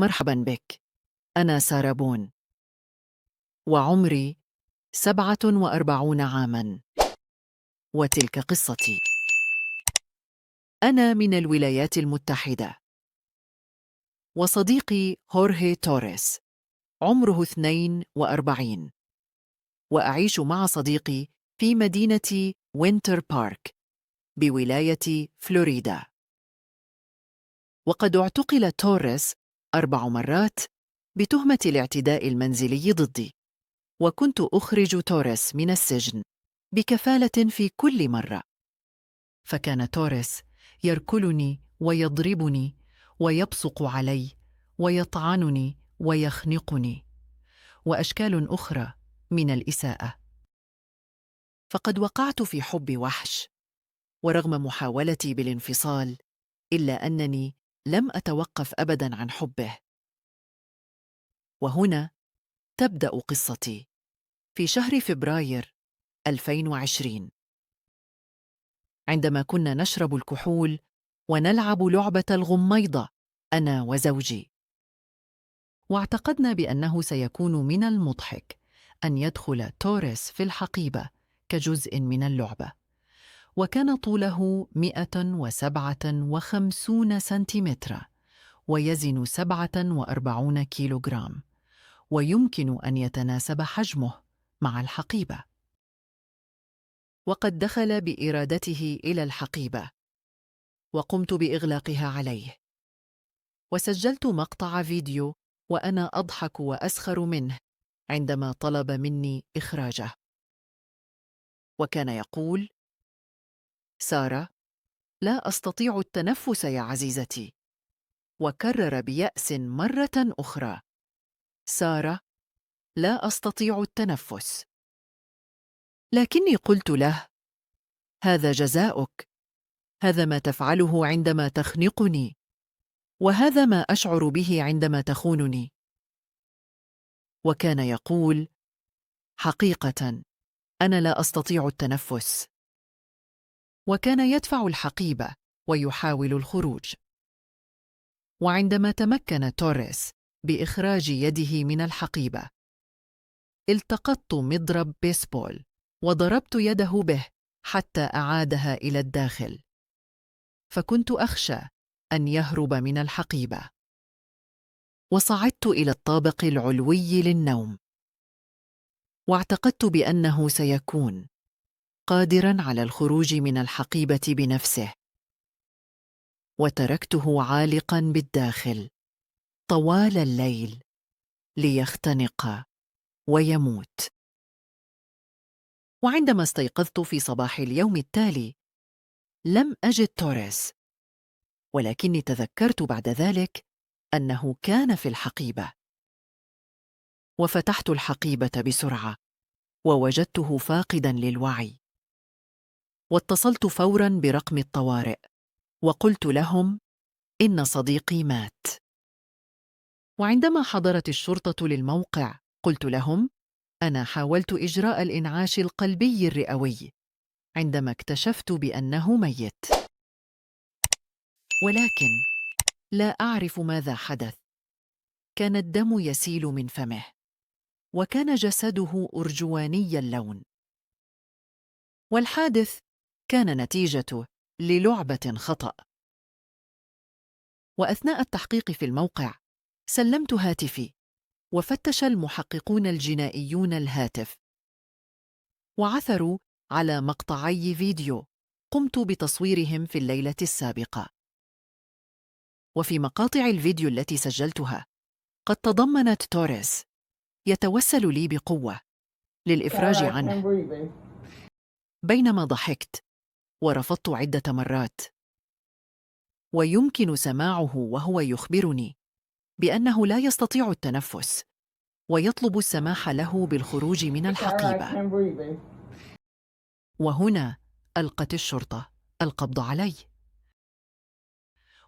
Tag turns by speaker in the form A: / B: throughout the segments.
A: مرحبا بك. أنا سارة بون، وعمري 47 عاماً، وتلك قصتي. أنا من الولايات المتحدة، وصديقي هورهي توريس عمره 42، وأعيش مع صديقي في مدينة وينتر بارك بولاية فلوريدا. وقد اعتقل توريس 4 مرات بتهمة الاعتداء المنزلي ضدي، وكنت أخرج توريس من السجن بكفالة في كل مرة. فكان توريس يركلني ويضربني ويبصق علي ويطعنني ويخنقني، وأشكال أخرى من الإساءة. فقد وقعت في حب وحش، ورغم محاولتي بالانفصال إلا أنني لم أتوقف أبداً عن حبه. وهنا تبدأ قصتي. في شهر فبراير 2020، عندما كنا نشرب الكحول ونلعب لعبة الغميضة أنا وزوجي، واعتقدنا بأنه سيكون من المضحك أن يدخل توريس في الحقيبة كجزء من اللعبة. وكان طوله 157 سنتيمترا، ويزن 47 كيلوغرام، ويمكن أن يتناسب حجمه مع الحقيبة. وقد دخل بإرادته إلى الحقيبة، وقمت بإغلاقها عليه، وسجلت مقطع فيديو وأنا أضحك وأسخر منه عندما طلب مني إخراجه. وكان يقول: سارة، لا أستطيع التنفس يا عزيزتي. وكرر بيأس مرة أخرى: سارة، لا أستطيع التنفس. لكني قلت له: هذا جزاؤك، هذا ما تفعله عندما تخنقني، وهذا ما أشعر به عندما تخونني. وكان يقول: حقيقة أنا لا أستطيع التنفس. وكان يدفع الحقيبة ويحاول الخروج. وعندما تمكن توريس بإخراج يده من الحقيبة، التقطت مضرب بيسبول وضربت يده به حتى أعادها إلى الداخل، فكنت أخشى أن يهرب من الحقيبة. وصعدت إلى الطابق العلوي للنوم، واعتقدت بأنه سيكون قادراً على الخروج من الحقيبة بنفسه، وتركته عالقاً بالداخل طوال الليل ليختنق ويموت. وعندما استيقظت في صباح اليوم التالي لم أجد توريس، ولكني تذكرت بعد ذلك أنه كان في الحقيبة. وفتحت الحقيبة بسرعة ووجدته فاقداً للوعي، واتصلت فوراً برقم الطوارئ وقلت لهم: إن صديقي مات. وعندما حضرت الشرطة للموقع قلت لهم: أنا حاولت إجراء الإنعاش القلبي الرئوي عندما اكتشفت بأنه ميت، ولكن لا أعرف ماذا حدث. كان الدم يسيل من فمه، وكان جسده أرجواني اللون. والحادث كان نتيجة للعبة خطأ. وأثناء التحقيق في الموقع سلمت هاتفي، وفتش المحققون الجنائيون الهاتف، وعثروا على مقطعي فيديو قمت بتصويرهم في الليلة السابقة. وفي مقاطع الفيديو التي سجلتها قد تضمنت توريس يتوسل لي بقوة للإفراج عنه، بينما ضحكت ورفضت عدة مرات. ويمكن سماعه وهو يخبرني بأنه لا يستطيع التنفس، ويطلب السماح له بالخروج من الحقيبة. وهنا ألقت الشرطة القبض علي.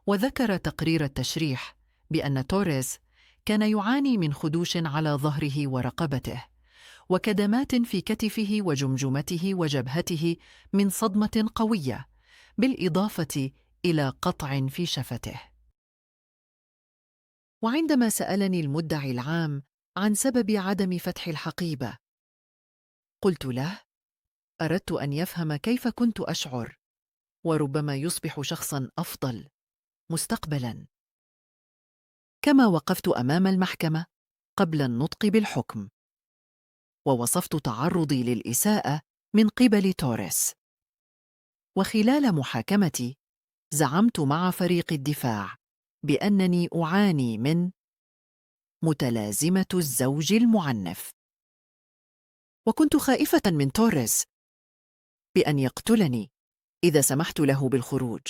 A: وذكر تقرير التشريح بأن توريس كان يعاني من خدوش على ظهره ورقبته، وكدمات في كتفه وجمجمته وجبهته من صدمة قوية، بالإضافة إلى قطع في شفته. وعندما سألني المدعي العام عن سبب عدم فتح الحقيبة، قلت له: أردت أن يفهم كيف كنت أشعر، وربما يصبح شخصاً أفضل مستقبلاً. كما وقفت أمام المحكمة قبل النطق بالحكم، ووصفت تعرضي للإساءة من قبل توريس. وخلال محاكمتي زعمت مع فريق الدفاع بأنني أعاني من متلازمة الزوج المعنف، وكنت خائفة من توريس بأن يقتلني إذا سمحت له بالخروج،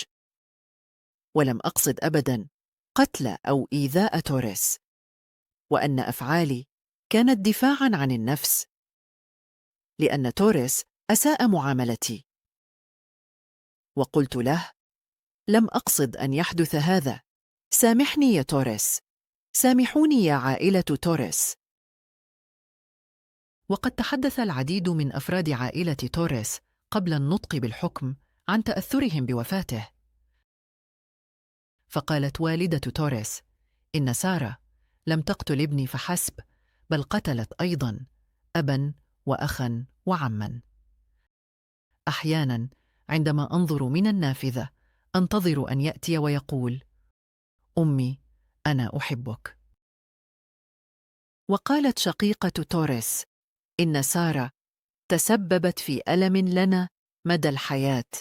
A: ولم أقصد أبداً قتل أو إيذاء توريس، وأن أفعالي كانت دفاعاً عن النفس، لأن توريس أساء معاملتي. وقلت له: لم أقصد أن يحدث هذا، سامحني يا توريس، سامحوني يا عائلة توريس. وقد تحدث العديد من أفراد عائلة توريس قبل النطق بالحكم عن تأثرهم بوفاته. فقالت والدة توريس إن سارة لم تقتل ابني فحسب، بل قتلت أيضاً أباً وأخاً وعماً. أحياناً عندما أنظر من النافذة أنتظر أن يأتي ويقول: أمي، أنا أحبك. وقالت شقيقة توريس إن سارة تسببت في ألم لنا مدى الحياة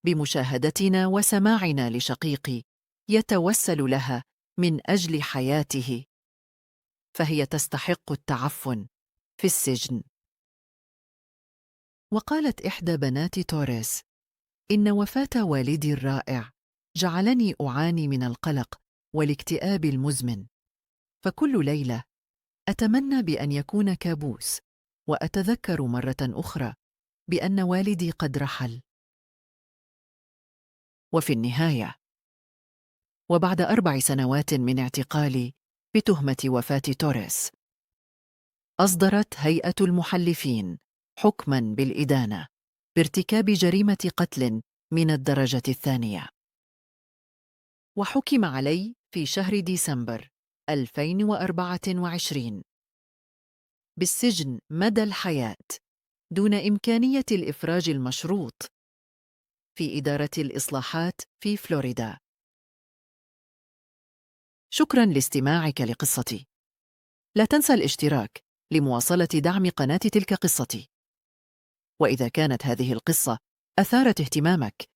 A: بمشاهدتنا وسماعنا لشقيقي يتوسل لها من أجل حياته، فهي تستحق التعفن في السجن. وقالت إحدى بنات توريس إن وفاة والدي الرائع جعلني أعاني من القلق والاكتئاب المزمن، فكل ليلة أتمنى بأن يكون كابوس، وأتذكر مرة أخرى بأن والدي قد رحل. وفي النهاية، وبعد 4 سنوات من اعتقالي بتهمة وفاة توريس، أصدرت هيئة المحلفين حكماً بالإدانة بارتكاب جريمة قتل من الدرجة الثانية، وحكم علي في شهر ديسمبر 2024 بالسجن مدى الحياة دون إمكانية الإفراج المشروط في إدارة الإصلاحات في فلوريدا. شكراً لاستماعك لقصتي. لا تنسى الاشتراك لمواصلة دعم قناة تلك قصتي. وإذا كانت هذه القصة أثارت اهتمامك،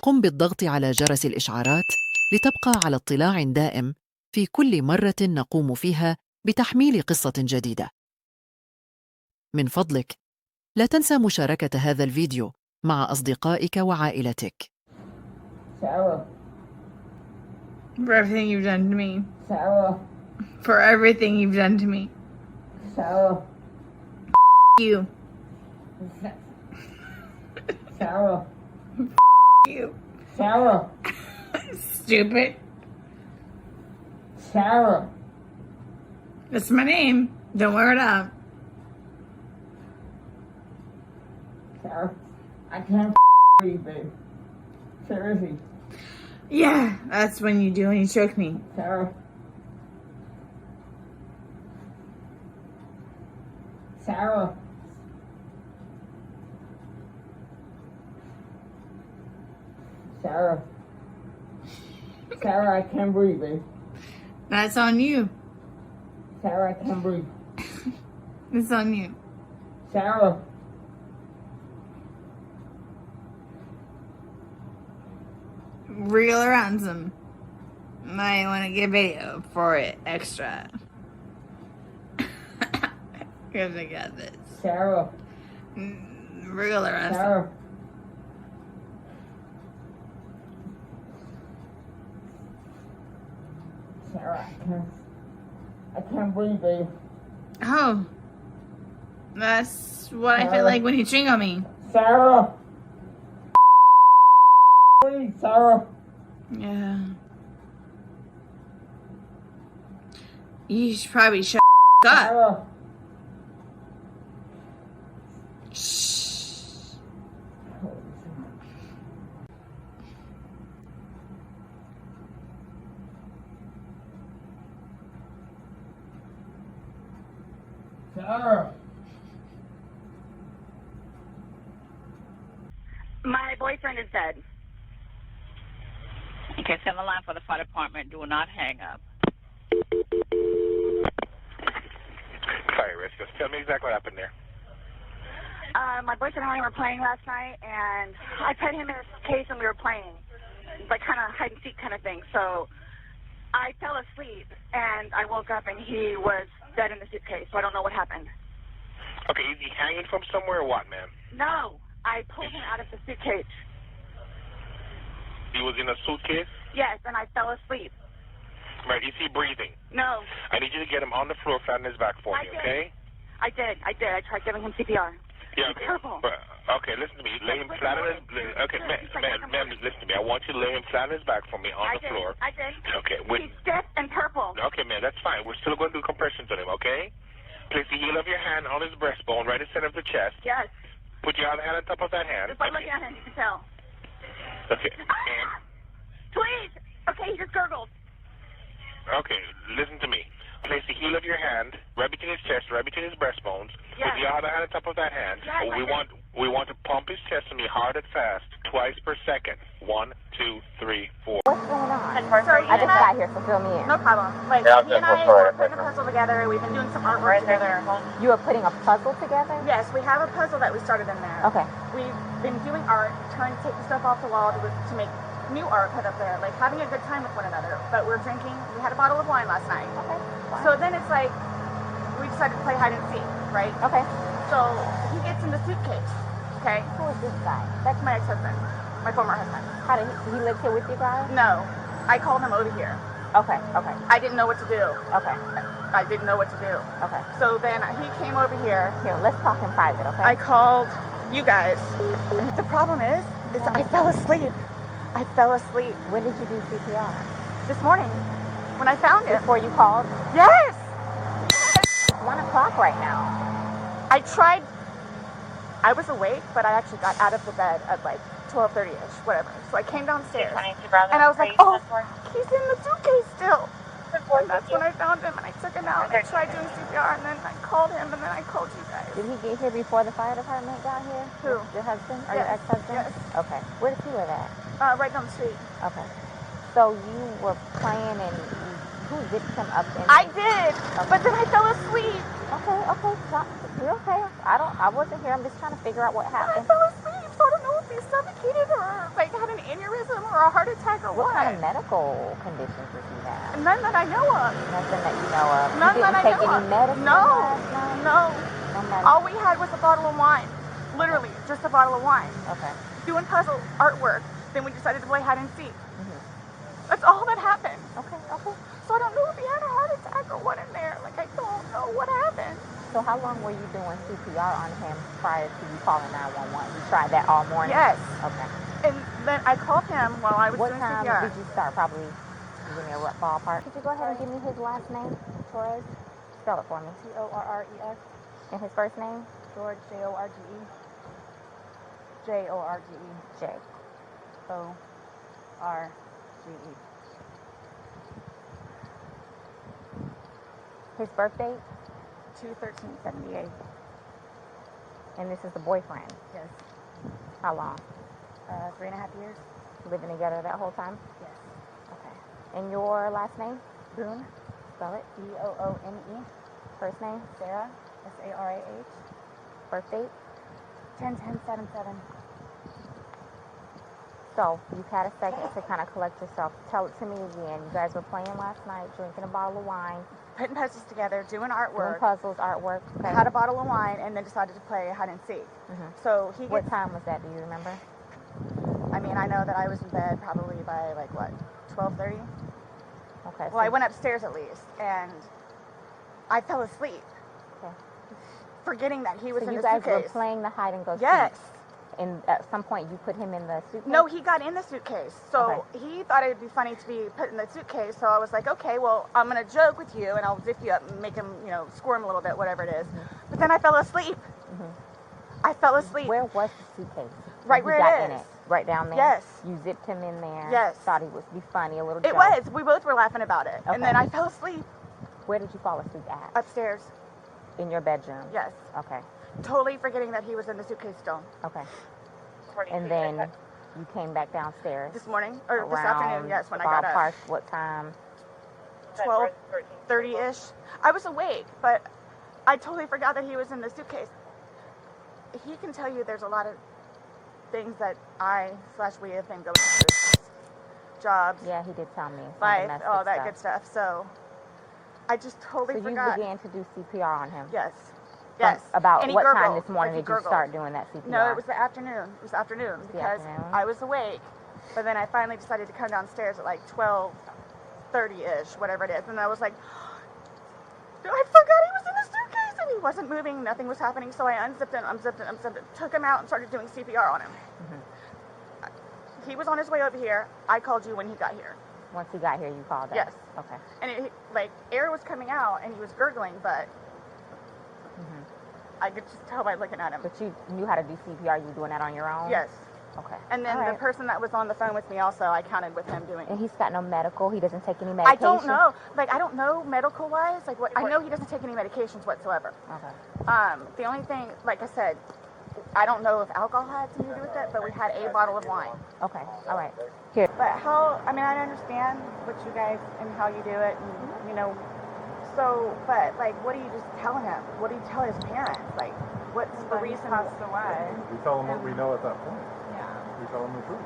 A: قم بالضغط على جرس الإشعارات لتبقى على اطلاع دائم في كل مرة نقوم فيها بتحميل قصة جديدة. من فضلك، لا تنسى مشاركة هذا الفيديو مع أصدقائك وعائلتك.
B: Sarah. For everything you've done to me. Sarah. For everything you've done to me. Sarah. You. Sarah. You. Sarah. Stupid. Sarah. That's my name. Don't wear it up. Sarah. I can't breathe, babe. Seriously. Yeah, that's when you do when you choke me. Sarah. Sarah. Sarah. Sarah, I can't breathe, babe. That's on you. Sarah, I can't breathe. It's on you. Sarah. Real or ransom. Might want to get video for it extra. Because I got this. Sarah. Real or ransom. Sarah. Sarah, I can't breathe, babe. Oh. That's what Sarah. I feel like when you ching on me. Sarah. Sarah. Yeah. You should probably shut up. Sarah. Shh. Sarah.
C: My boyfriend is dead.
D: Okay, send the line for the fire department. Do not hang up.
E: Tyrus, just tell me exactly what happened there.
C: My boyfriend and I were playing last night, and I put him in a case and we were playing, like kind of hide and seek kind of thing. So I fell asleep, and I woke up, and he was dead in the suitcase. So I don't know what happened.
E: Okay, is he hanging from somewhere or what, ma'am?
C: No, I pulled him out of the suitcase.
E: He was in a suitcase?
C: Yes, and I fell asleep.
E: Right, is he breathing?
C: No.
E: I need you to get him on the floor, flat on his back for me, okay?
C: I did. I tried giving him CPR.
E: Yeah,
C: He's
E: okay.
C: purple.
E: Okay, listen to me. Lay him flat on his... Okay, ma'am, listen to me. I want you to lay him flat on his back for me on the floor.
C: I did.
E: Okay,
C: He's stiff and purple.
E: Okay, ma'am, that's fine. We're still going to do compressions on him, okay? Place the heel of your hand on his breastbone, right in the center of the chest.
C: Yes.
E: Put your other hand on top of that hand.
C: If I look at him, you can tell.
E: Okay, ma'am.
C: Please. Okay, he just gurgled.
E: Okay, listen to me. Place the heel of your hand right between his chest, right between his breastbones.
C: Yes.
E: With your other hand on top of that hand.
C: Yes,
E: we want to pump his chest to me hard and fast, twice per second. 1, 2, 3, 4.
F: What's going on?
C: So
F: I just got here, so fill me in.
C: No problem. Like,
E: Yeah,
C: he and I were putting a puzzle together. We've been doing some artwork together.
F: You are putting a puzzle together?
C: Yes, we have a puzzle that we started in there.
F: Okay.
C: We've been doing art, trying to take the stuff off the wall to make new art put up there, like having a good time with one another. But we're drinking. We had a bottle of wine last night.
F: Okay. Fine.
C: So then it's like, we decided to play hide and seek, right?
F: Okay.
C: So he gets in the suitcase, okay?
F: Who is this guy?
C: That's my ex-husband, my former husband.
F: How did he live here with you guys?
C: No, I called him over here.
F: Okay. Okay.
C: I didn't know what to do.
F: Okay.
C: I didn't know what to do.
F: Okay.
C: So then he came over here.
F: Here, let's talk in private, okay?
C: I called you guys. The problem is I fell asleep. I fell asleep
F: When did you do CPR?
C: this morning when I found him.
F: Before you called?
C: Yes!
F: It's 1 o'clock right now.
C: I tried. I was awake, but I actually got out of the bed at like 12:30ish, whatever. So I came downstairs, and I was like, oh, he's in the suitcase still. And that's when I found him, and I took him out, and I tried doing CPR, and then I called him, and then I called you guys.
F: Did he get here before the fire department got here?
C: Who?
F: Your husband or
C: Yes.
F: your ex-husband?
C: Yes.
F: Okay. Where does he live at?
C: Right down the street.
F: Okay. So you were playing and who zipped him up in
C: I did, but then I fell asleep.
F: Okay. You're okay. I wasn't here. I'm just trying to figure out what
C: I
F: happened.
C: fell asleep, so I don't know if he suffocated or like had an aneurysm or a heart attack or
F: What
C: what.
F: kind of medical conditions does he have?
C: None that I know of.
F: Nothing that you know of.
C: None
F: you
C: that I
F: didn't take
C: know
F: any
C: of.
F: medicine
C: No,
F: last night?
C: no.
F: No medicine.
C: All we had was a bottle of wine. Literally, just a bottle of wine.
F: Okay.
C: Doing puzzle artwork. Then we decided to play hide and seek.
F: Mhm.
C: That's all that happened.
F: Okay.
C: So I don't know if he had a heart attack or what in there. Like, I don't know what happened.
F: So how long were you doing CPR on him prior to you calling 911? You tried that all morning?
C: Yes.
F: Okay.
C: And then I called him while I was
F: What
C: doing
F: time
C: CPR.
F: did you start? Probably, give me a rough ballpark. Could you go ahead and give me his last name? Torres? Spell it for me.
C: T-O-R-R-E-S.
F: And his first name?
C: George, J-O-R-G-E. J-O-R-G-E.
F: J-O-R-G-E. His birth date?
C: 2/13/78.
F: And this is the boyfriend.
C: Yes.
F: How long?
C: 3.5 years.
F: Living together that whole time?
C: Yes.
F: Okay. And your last name?
C: Boone.
F: Spell it.
C: B-O-O-N-E.
F: First name?
C: Sarah. S-A-R-A-H.
F: Birth date?
C: 10/10/77.
F: So, you've had a second to kind of collect yourself. Tell it to me again. You guys were playing last night, drinking a bottle of wine,
C: Putting puzzles together, doing
F: doing
C: artwork.
F: puzzles, artwork. Okay.
C: Had a bottle of wine and then decided to play hide and seek.
F: Mhm.
C: So he
F: What
C: gets,
F: time was that? Do you remember?
C: I mean, I know that I was in bed probably by like what, 12:30?
F: Okay.
C: Well, I went upstairs at least, and I fell asleep,
F: Okay.
C: forgetting that he was
F: So
C: in
F: you
C: the
F: guys
C: suitcase.
F: were playing the hide and go
C: Yes.
F: seek. And at some point you put him in the suitcase?
C: No, he got in the suitcase. So
F: Okay.
C: he thought it would be funny to be put in the suitcase. So I was like, okay, well, I'm going to joke with you and I'll zip you up and make him, squirm a little bit, whatever it is. But then I fell asleep.
F: Mhm.
C: I fell asleep.
F: Where was the suitcase?
C: Right
F: When
C: where
F: he got
C: it
F: in
C: is.
F: it? Right down there?
C: Yes.
F: You zipped him in there?
C: Yes.
F: Thought he would be funny, a little
C: It
F: joke.
C: was. We both were laughing about it.
F: Okay.
C: And then I fell asleep
F: Where did you fall asleep at?
C: upstairs.
F: In your bedroom?
C: Yes.
F: Okay.
C: Totally forgetting that he was in the suitcase still.
F: Okay. And then you came back downstairs?
C: This morning, or this afternoon, yes, when I got up.
F: What time?
C: 12:30-ish. I was awake, but I totally forgot that he was in the suitcase. He can tell you there's a lot of things that we have been going through. Jobs.
F: Yeah, he did tell me.
C: Life, all that good stuff. So I just totally forgot.
F: So you began to do CPR on him?
C: Yes. Yes.
F: About what time this morning did you start doing that CPR?
C: No, it was the afternoon. It was afternoon because I was awake, but then I finally decided to come downstairs at like 12:30-ish, whatever it is, and I was like, I forgot he was in the suitcase, and he wasn't moving, nothing was happening, so I unzipped it, took him out and started doing CPR on him. He was on his way over here. I called you when he got here.
F: Once he got here, you called us?
C: Yes.
F: Okay.
C: And air was coming out, and he was gurgling, but I could just tell by looking at him.
F: But you knew how to do CPR. You were doing that on your own?
C: Yes.
F: Okay.
C: And then the person that was on the phone with me also, I counted with him doing.
F: And he's got no medical? He doesn't take any medication?
C: I don't know. I don't know medical-wise. I know he doesn't take any medications whatsoever.
F: Okay.
C: The only thing, like I said, I don't know if alcohol had something to do with it, but we had a bottle of wine.
F: Okay. All right. Here.
C: But I understand what you guys and how you do it, and, so, but, what do you just tell him? What do you tell his parents? What's the reason he passed away?
G: We tell them what we know at that point.
H: Yeah.
G: We tell them the truth.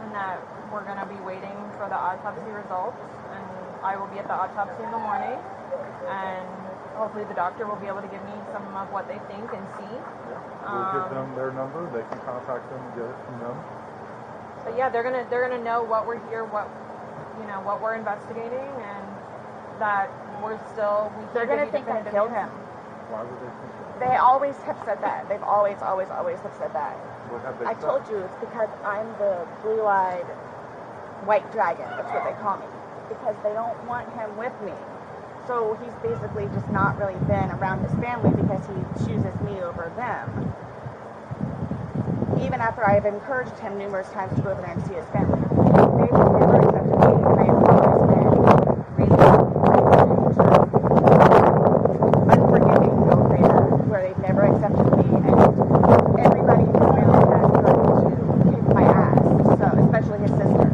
H: And that we're going to be waiting for the autopsy results, and I will be at the autopsy in the morning, and hopefully the doctor will be able to give me some of what they think and see.
G: We'll give them their number. They can contact them and get it from them.
H: But yeah, they're gonna know what we're here, what we're investigating, and that
C: they're gonna think I killed him.
G: Why would they think that?
C: They always have said that. They've always have said that.
G: What have they
C: I
G: said?
C: told you it's because I'm the blue-eyed white dragon. That's what they call me. Because they don't want him with me. So he's basically just not really been around his family because he chooses me over them. Even after I've encouraged him numerous times to go over there and see his family. They've never accepted me, and I've always been really unforgiving, where they've never accepted me, and everybody in the family has tried to kick my ass, so especially his sister.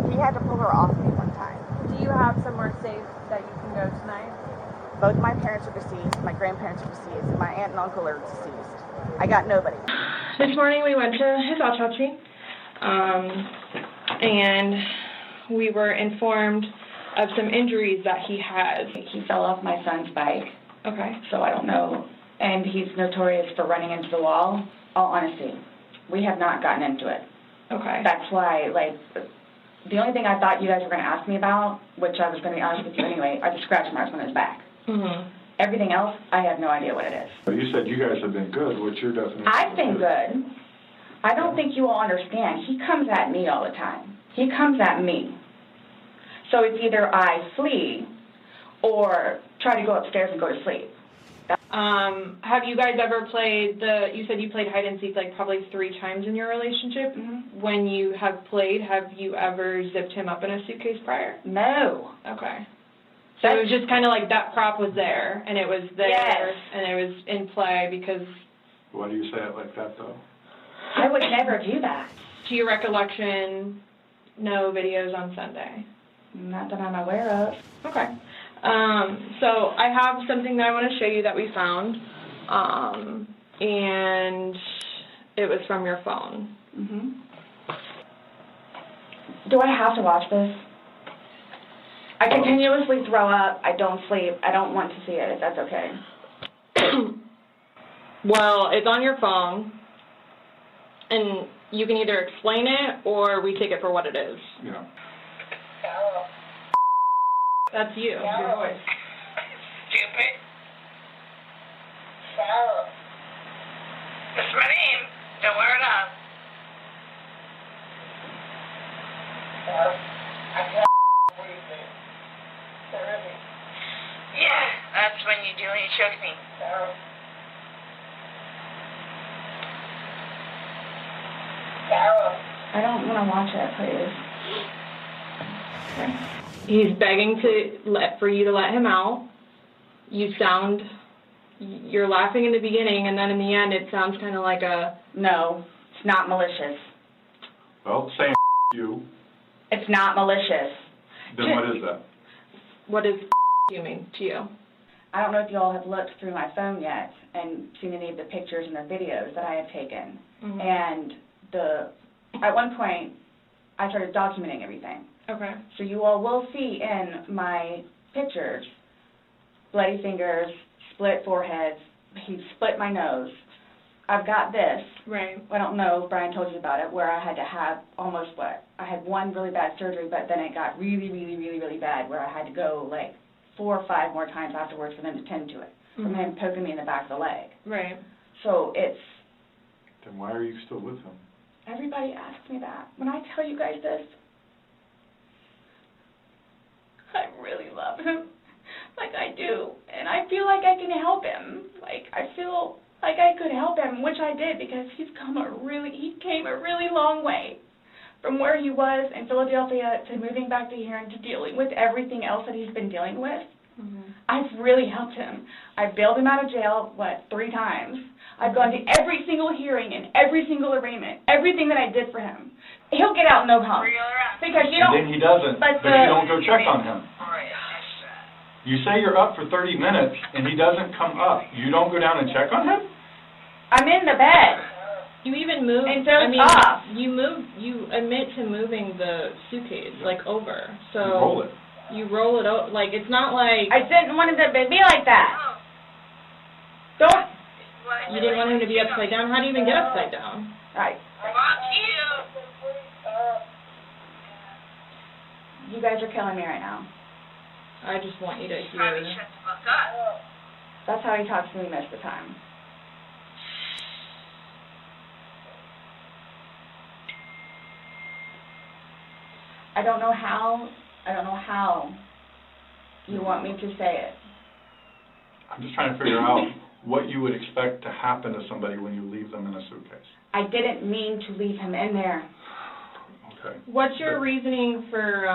C: He had to pull her off me one time.
H: Do you have somewhere safe that you can go tonight?
C: Both my parents are deceased, my grandparents are deceased, and my aunt and uncle are deceased. I got nobody.
I: This morning we went to his autopsy, and we were informed of some injuries that he has.
J: He fell off my son's bike.
I: Okay.
J: So I don't know. And he's notorious for running into the wall. All honesty, we have not gotten into it.
I: Okay.
J: That's why, the only thing I thought you guys were going to ask me about, which I was going to be honest with you anyway, are the scratch marks on his back.
I: Mm-hmm.
J: Everything else, I have no idea what it is.
G: But you said you guys have been good. What's your definition?
J: I've been good. I don't think you all understand. He comes at me all the time. He comes at me. So it's either I flee or try to go upstairs and go to sleep.
I: Have you guys ever played you said you played hide and seek probably 3 times in your relationship?
J: Mm-hmm.
I: When you have played, have you ever zipped him up in a suitcase prior?
J: No.
I: Okay. So it was just kind of that prop was there, and it was there,
J: yes.
I: And it was in play because...
G: Why do you say it like that, though?
J: I would never do that.
I: To your recollection, no videos on Sunday?
J: Not that I'm aware of.
I: Okay. So I have something that I want to show you that we found, and it was from your phone.
J: Mm-hmm. Do I have to watch this? I continuously throw up. I don't sleep. I don't want to see it, if that's okay.
I: Well, it's on your phone, and you can either explain it or we take it for what it is.
G: Yeah.
I: That's you, your voice.
D: Stupid. Sarah. That's my name. Don't wear it up. Sarah. I can't breathe. Yeah, that's when you do when you choke me. Sarah. Sarah.
J: I don't want to watch it, please. Okay.
I: He's begging for you to let him out. you're laughing in the beginning, and then in the end it sounds kind of like a...
J: No, it's not malicious.
G: Well, saying you.
J: It's not malicious.
G: Then what is that?
I: What does you mean to you?
J: I don't know if you all have looked through my phone yet and seen any of the pictures and the videos that I have taken.
I: Mm-hmm.
J: And at one point, I started documenting everything.
I: Okay.
J: So you all will see in my pictures bloody fingers, split foreheads, he split my nose. I've got this.
I: Right.
J: I don't know if Brian told you about it, where I had to have almost I had one really bad surgery, but then it got really, really, really, really bad, where I had to go like 4 or 5 more times afterwards for them to tend to it, from him poking me in the back of the leg.
I: Right.
J: So it's...
G: Then why are you still with him?
J: Everybody asks me that. When I tell you guys this, I really love him. Like I do. And I feel like I can help him. Like I feel like I could help him, which I did, because he came a really long way from where he was in Philadelphia to moving back to here and to dealing with everything else that he's been dealing with.
I: Mm-hmm.
J: I've really helped him. I've bailed him out of jail, 3 times. I've gone to every single hearing and every single arraignment, everything that I did for him. He'll get out no problem. Because you don't...
G: And then he doesn't, but you don't go check on him. You say you're up for 30 minutes, and he doesn't come up. You don't go down and check on him?
J: I'm in the bed.
I: You even move...
J: And so off.
I: You admit to moving the suitcase, like, over. So...
G: You roll it.
I: You roll it over. Like, it's not like...
J: I didn't want it to be like that. Don't...
I: You didn't want him to be upside down? How do you even get upside down?
J: Right. You guys are killing me right now.
I: I just want you to hear...
J: That's how he talks to me most of the time. I don't know how you want me to say it.
G: I'm just trying to figure out what you would expect to happen to somebody when you leave them in a suitcase.
J: I didn't mean to leave him in there.
G: Okay.
I: What's your reasoning for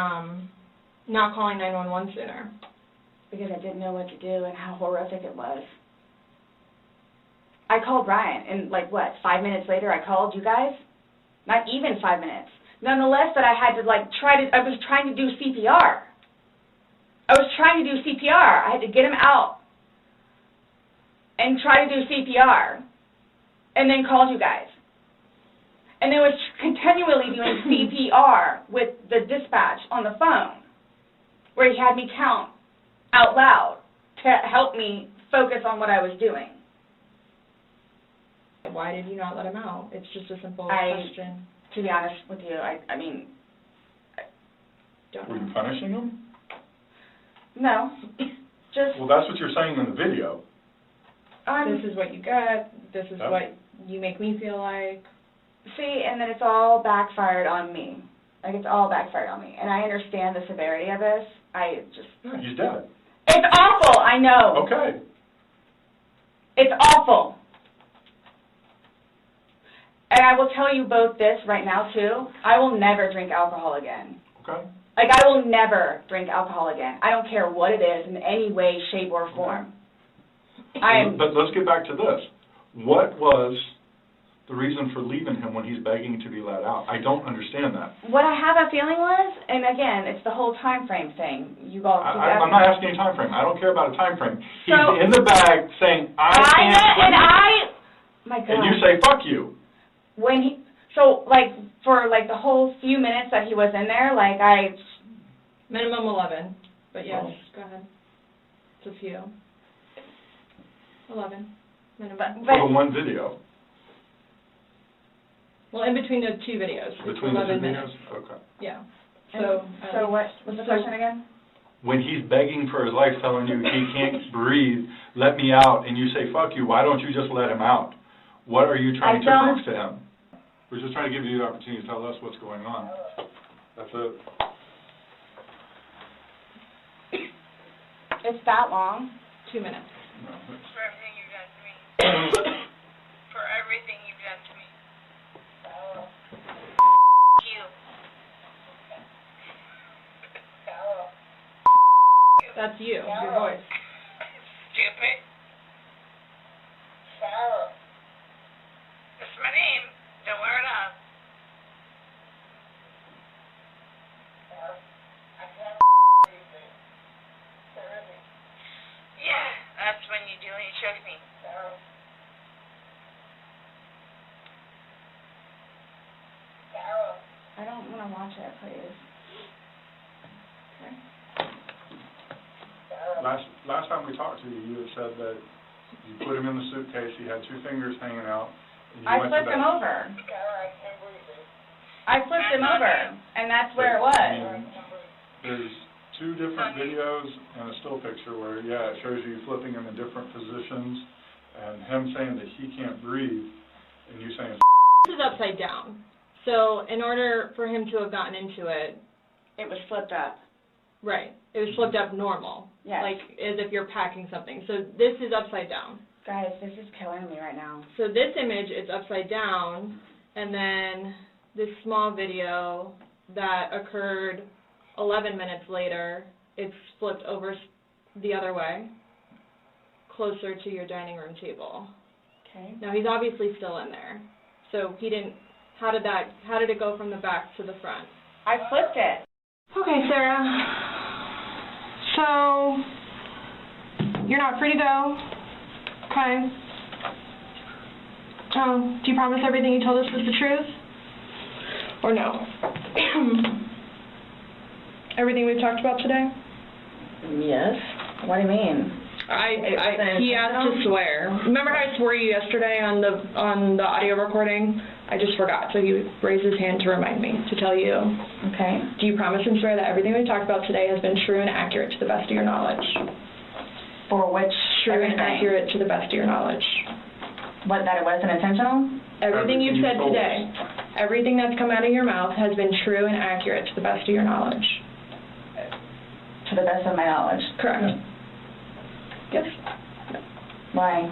I: not calling 911 sooner?
J: Because I didn't know what to do and how horrific it was. I called Brian, and 5 minutes later I called you guys? Not even 5 minutes. Nonetheless, that I had to I was trying to do CPR. I had to get him out and try to do CPR, and then called you guys. And then was continually doing CPR with the dispatch on the phone, where he had me count out loud to help me focus on what I was doing.
I: Why did you not let him out? It's just a simple question.
J: To be honest with you, I
I: don't
G: Were
I: know.
G: you punishing him?
J: No. Just...
G: Well, that's what you're saying in the video.
I: This is what you get. This is what you make me feel like.
J: See, and then it's all backfired on me. It's all backfired on me. And I understand the severity of this.
G: He's dead.
J: It's awful, I know.
G: Okay.
J: It's awful. And I will tell you both this right now, too. I will never drink alcohol again.
G: Okay.
J: I will never drink alcohol again. I don't care what it is in any way, shape, or form.
G: But let's get back to this. What was the reason for leaving him when he's begging to be let out? I don't understand that.
J: What I have a feeling was, and again, it's the whole time frame thing.
G: I'm not asking a time frame. I don't care about a time frame. He's in the bag saying, my God. And you say, fuck you.
J: For the whole few minutes that he was in there,
I: Minimum 11, but yes, go ahead. It's a few. 11, minimum.
G: For the one video.
I: Well, in between the 2 videos.
G: Between the 2 videos?
I: Minutes.
G: Okay.
I: Yeah.
J: So what's the question again?
G: When he's begging for his life, telling you he can't breathe, let me out, and you say, fuck you, why don't you just let him out? What are you trying to prove to him? We're just trying to give you the opportunity to tell us what's going on. That's it.
J: It's that long?
I: 2 minutes.
G: No.
D: For everything you've done to me. For everything you've done to me.
I: That's you, your voice.
D: me? Sarah. That's my name. Don't wear it out. I can't breathe. Yeah, that's when you do when you choke me. Sarah. Sarah.
J: I don't want to watch it, please. Okay.
G: Last time we talked to you, you had said that you put him in the suitcase, he had 2 fingers hanging out. And you
J: I
G: went
J: flipped
G: to
J: him over. I flipped him over, and that's where it was.
G: There's 2 different videos and a still picture where, yeah, it shows you flipping him in different positions, and him saying that he can't breathe, and you saying
I: This is upside down. So in order for him to have gotten into it,
J: It was flipped up.
I: right, it was flipped up normal.
J: Yes.
I: Like as if you're packing something. So this is upside down.
J: Guys, this is killing me right now.
I: So this image is upside down, and then this small video that occurred 11 minutes later, it's flipped over the other way, closer to your dining room table.
J: Okay.
I: Now he's obviously still in there. So he didn't, how did it go from the back to the front?
J: I flipped it.
I: Okay, Sarah. So you're not free to go. Okay. Do you promise everything you told us was the truth? Or no? Everything we've talked about today?
J: Yes. What do you mean?
I: He asked to swear. Remember how I swore you yesterday on the audio recording? I just forgot, so he raised his hand to remind me to tell you.
J: Okay.
I: Do you promise and swear that everything we talked about today has been true and accurate to the best of your knowledge?
J: For which
I: True and accurate to the best of your knowledge.
J: What, that it wasn't intentional?
I: Everything you've said today, everything that's come out of your mouth has been true and accurate to the best of your knowledge.
J: To the best of my knowledge.
I: Correct. Yes.
J: Why?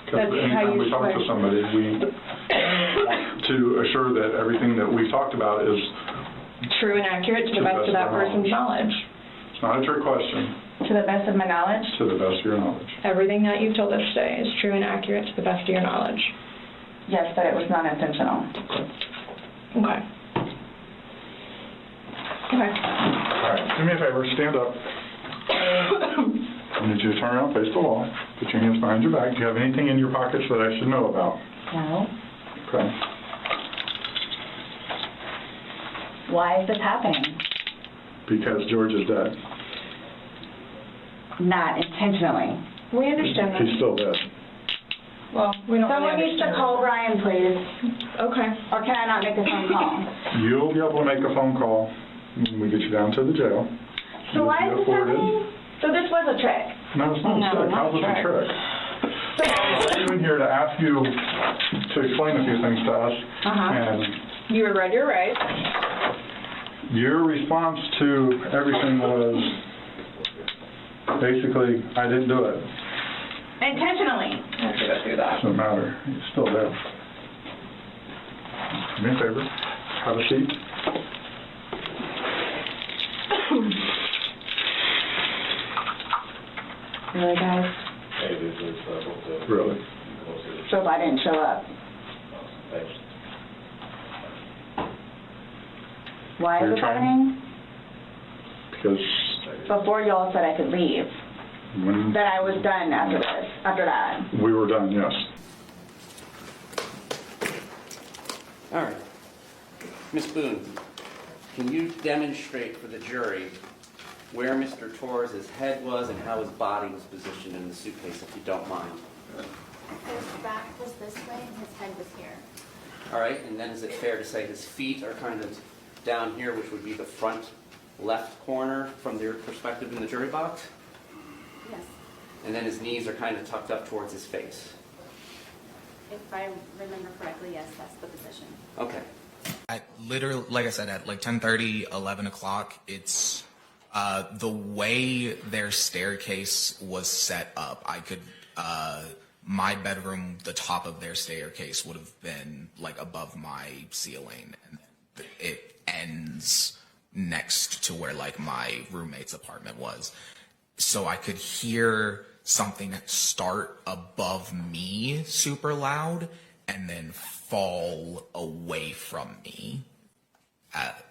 G: Because anytime we talk to somebody, we want to assure that everything that we've talked about is
I: true and accurate to the best of that person's knowledge.
G: It's not a trick question.
J: To the best of my knowledge?
G: To the best of your knowledge.
I: Everything that you've told us today is true and accurate to the best of your knowledge.
J: Yes, but it was not intentional.
I: Okay. Okay.
G: All right, do me a favor, stand up. I need you to turn around, face the wall, put your hands behind your back. Do you have anything in your pockets that I should know about?
J: No.
G: Okay.
J: Why is this happening?
G: Because George is dead.
J: Not intentionally.
I: We understand that.
G: He's still dead.
I: Well, we don't
J: Someone
I: really
J: needs to call Brian, please.
I: Okay.
J: Or can I not make a phone call?
G: You'll be able to make a phone call when we get you down to the jail.
J: So why is this happening? So this was a trick?
G: No, it's not a trick. How was it a trick? I'm in here to ask you to explain a few things to us. And
I: you were read your rights.
G: your response to everything was basically, I didn't do it.
J: Intentionally.
I: I have to go through that.
G: Doesn't matter. He's still there. Do me a favor. Have a seat.
J: Really, guys?
G: Really?
J: So if I didn't show up? Why is this happening?
G: Because
J: Before y'all said I could leave.
G: when
J: That I was done after that.
G: we were done, yes.
K: All right. Ms. Boone, can you demonstrate for the jury where Mr. Torres' head was and how his body was positioned in the suitcase, if you don't mind?
F: His back was this way and his head was here.
K: All right, and then is it fair to say his feet are kind of down here, which would be the front left corner from their perspective in the jury box?
F: Yes.
K: And then his knees are kind of tucked up towards his face?
F: If I remember correctly, yes, that's the position.
K: Okay.
L: At literally, like I said, at like 10:30, 11 o'clock, it's the way their staircase was set up. I could, my bedroom, the top of their staircase would have been like above my ceiling, and it ends next to where like my roommate's apartment was. So I could hear something start above me super loud and then fall away from me,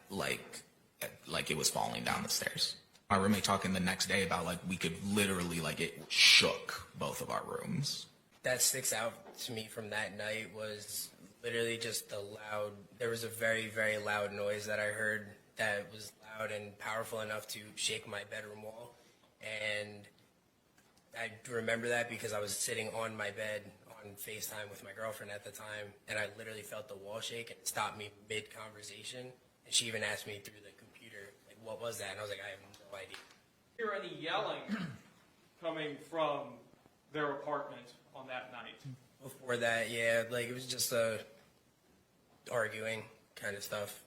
L: like it was falling down the stairs. My roommate talking the next day about like we could literally, like, it shook both of our rooms.
M: That sticks out to me from that night was literally just the loud, there was a very, very loud noise that I heard that was loud and powerful enough to shake my bedroom wall. And I remember that because I was sitting on my bed on FaceTime with my girlfriend at the time, and I literally felt the wall shake, and it stopped me mid-conversation. And she even asked me through the computer, like, what was that? And I was like, I have no idea.
N: Hear any yelling coming from their apartment on that night?
M: Before that, yeah, like it was just arguing kind of stuff.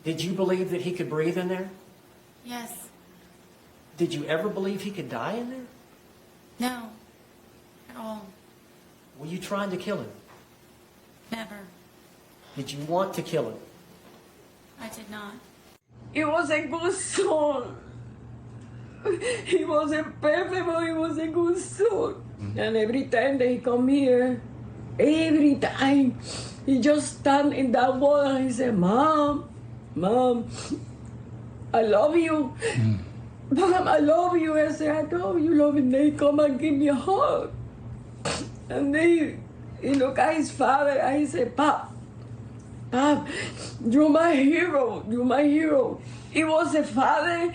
O: Did you believe that he could breathe in there?
P: Yes.
O: Did you ever believe he could die in there?
P: No. At all.
O: Were you trying to kill him?
P: Never.
O: Did you want to kill him?
P: I did not.
B: He was a good son. He wasn't perfect, but he was a good son. And every time that he come here, every time, he just stand in that wall and he said, Mom, I love you. Mom, I love you. I said, I know you love me. And they come and give me a hug. And then he look at his father and he said, Pop, you're my hero. You're my hero. He was a father.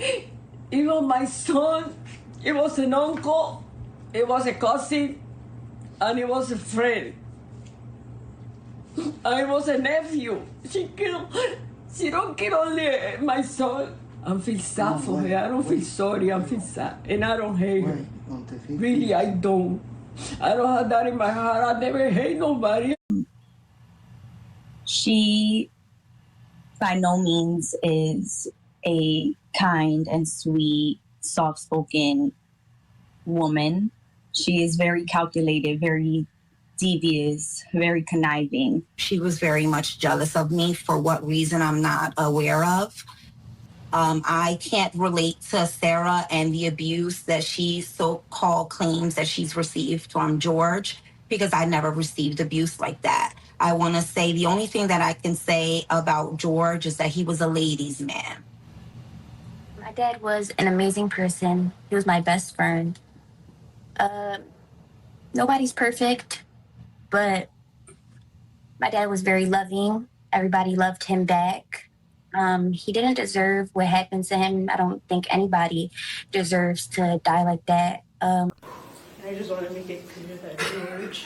B: He was my son. He was an uncle. He was a cousin. And he was a friend. I was a nephew. She don't kill only my son. I feel sad for her. I don't feel sorry. I feel sad. And I don't hate her. Really, I don't. I don't have that in my heart. I never hate nobody.
Q: She, by no means, is a kind and sweet, soft-spoken woman. She is very calculated, very devious, very conniving.
R: She was very much jealous of me for what reason I'm not aware of. I can't relate to Sarah and the abuse that she so-called claims that she's received from George, because I never received abuse like that. I want to say the only thing that I can say about George is that he was a ladies' man.
S: My dad was an amazing person. He was my best friend. Nobody's perfect, but my dad was very loving. Everybody loved him back. He didn't deserve what happened to him. I don't think anybody deserves to die like that.
T: I just want to make it clear that George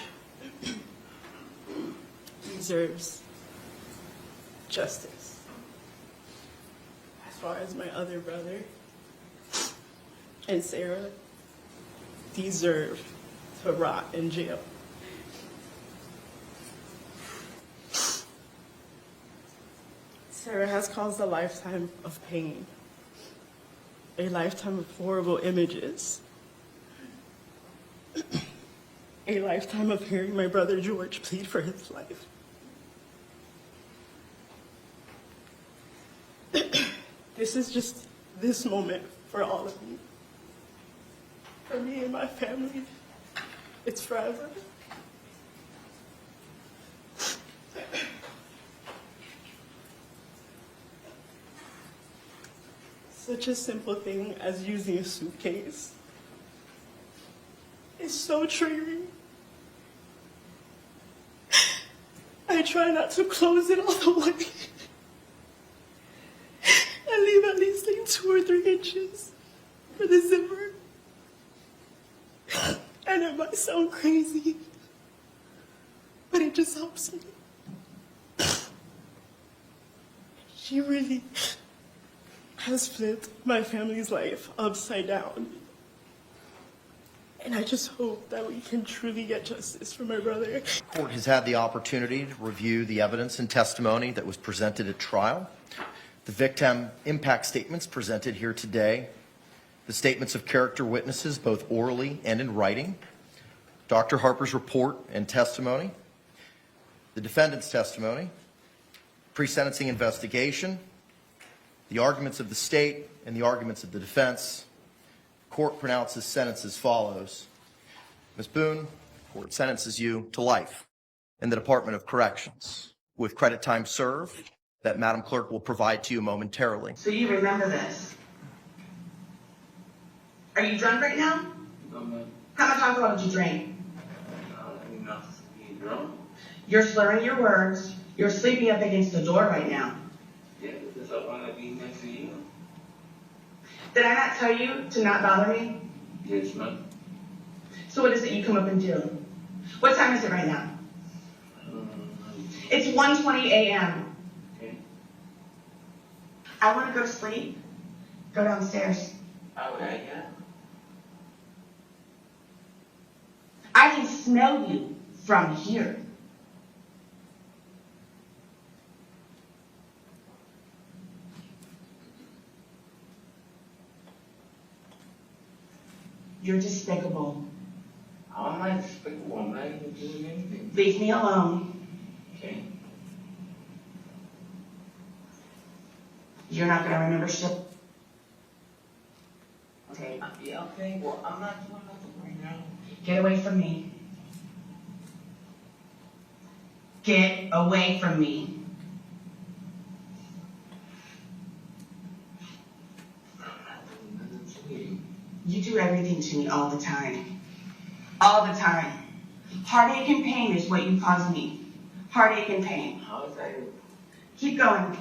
T: deserves justice. As far as my other brother and Sarah deserve to rot in jail. Sarah has caused a lifetime of pain, a lifetime of horrible images, a lifetime of hearing my brother George plead for his life. This is just this moment for all of you. For me and my family, it's forever. Such a simple thing as using a suitcase is so triggering. I try not to close it all the way. I leave at least like 2 or 3 inches for the zipper. And it might sound crazy, but it just helps me. She really has flipped my family's life upside down. And I just hope that we can truly get justice for my brother.
U: The court has had the opportunity to review the evidence and testimony that was presented at trial, the victim impact statements presented here today, the statements of character witnesses, both orally and in writing, Dr. Harper's report and testimony, the defendant's testimony, pre-sentencing investigation, the arguments of the state and the arguments of the defense. The court pronounces sentence as follows. Ms. Boone, court sentences you to life in the Department of Corrections with credit time served that Madam Clerk will provide to you momentarily.
A: So you remember this? Are you drunk right now?
V: No, ma'am.
A: How much alcohol did you drink?
V: Enough to be drunk.
A: You're slurring your words. You're sleeping up against the door right now.
V: Yeah, because I want to be next to you.
A: Did I not tell you to not bother me?
V: Yes, ma'am.
A: So what is it you come up and do? What time is it right now? It's 1:20 a.m.
V: Okay.
A: I want to go to sleep. Go downstairs.
V: Okay, yeah.
A: I can smell you from here. You're despicable.
V: I'm not despicable. I'm not even doing anything.
A: Leave me alone.
V: Okay.
A: You're not going to remember shit. Okay.
V: Yeah, okay. Well, I'm not doing nothing right now.
A: Get away from me. Get away from me. You do everything to me all the time. All the time. Heartache and pain is what you cause me. Heartache and pain.
V: How is that?
A: Keep going.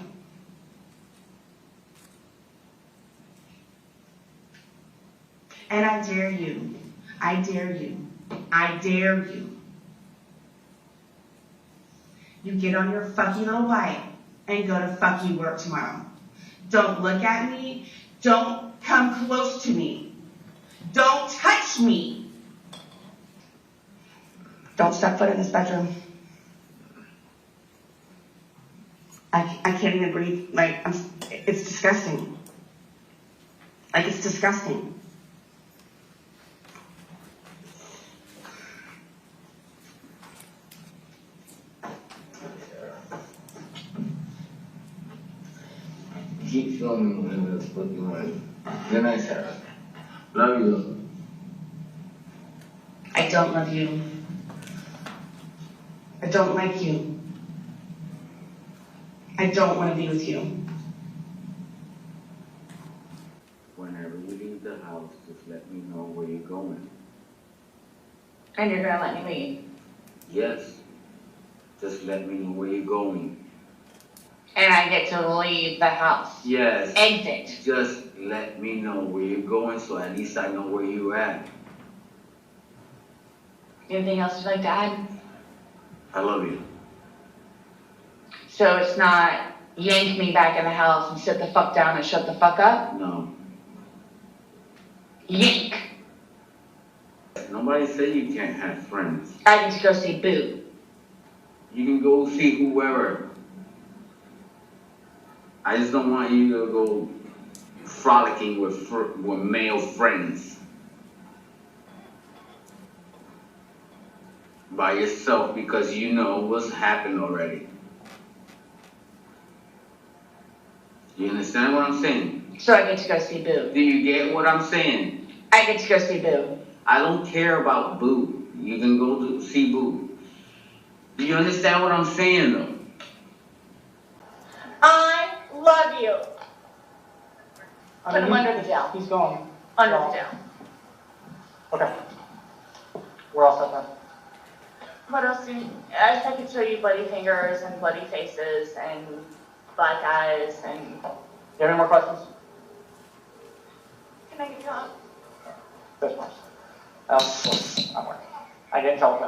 A: And I dare you. I dare you. I dare you. You get on your fucking little bike and go to fucking work tomorrow. Don't look at me. Don't come close to me. Don't touch me. Don't step foot in this bedroom. I can't even breathe. Like, it's disgusting. Like, it's disgusting.
V: Keep filming when it's looking right. Good night, Sarah. Love you.
A: I don't love you. I don't like you. I don't want to be with you.
V: Whenever you leave the house, just let me know where you're going.
A: And you're going to let me leave.
V: Yes. Just let me know where you're going.
A: And I get to leave the house.
V: Yes.
A: Exit.
V: Just let me know where you're going so at least I know where you're at.
A: Anything else you'd like to add?
V: I love you.
A: So it's not yank me back in the house and sit the fuck down and shut the fuck up?
V: No.
A: Yank.
V: Nobody said you can't have friends.
A: I need to go see Boo.
V: You can go see whoever. I just don't want you to go frolicking with male friends by yourself because you know what's happened already. You understand what I'm saying?
A: So I get to go see Boo.
V: Do you get what I'm saying?
A: I get to go see Boo.
V: I don't care about Boo. You can go to see Boo. Do you understand what I'm saying though?
A: I love you. Put him under the jail.
O: He's going.
A: Under the jail.
O: Okay. We're all set then.
A: What else do you... I could show you bloody fingers and bloody faces and black eyes and...
O: Do you have any more questions?
A: Can I get you up?
O: This one. Oh, not working. I didn't tell her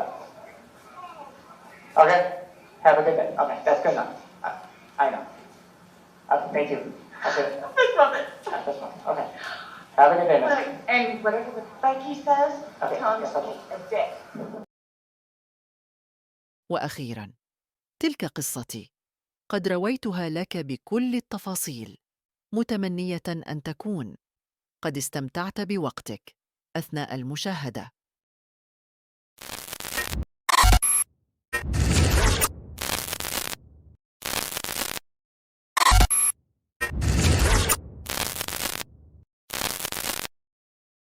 O: that. Okay. Have a good day. Okay, that's good enough. I know. Okay, thank you. Okay.
A: This moment.
O: This one. Okay. Have a good day,
A: Look, and whatever the fuck he says,
O: Okay,
A: tell him
O: yes,
A: to
O: okay.
A: eat a dick.
W: وأخيراً، تلك قصتي. قد رويتها لك بكل التفاصيل، متمنية أن تكون قد استمتعت بوقتك أثناء المشاهدة.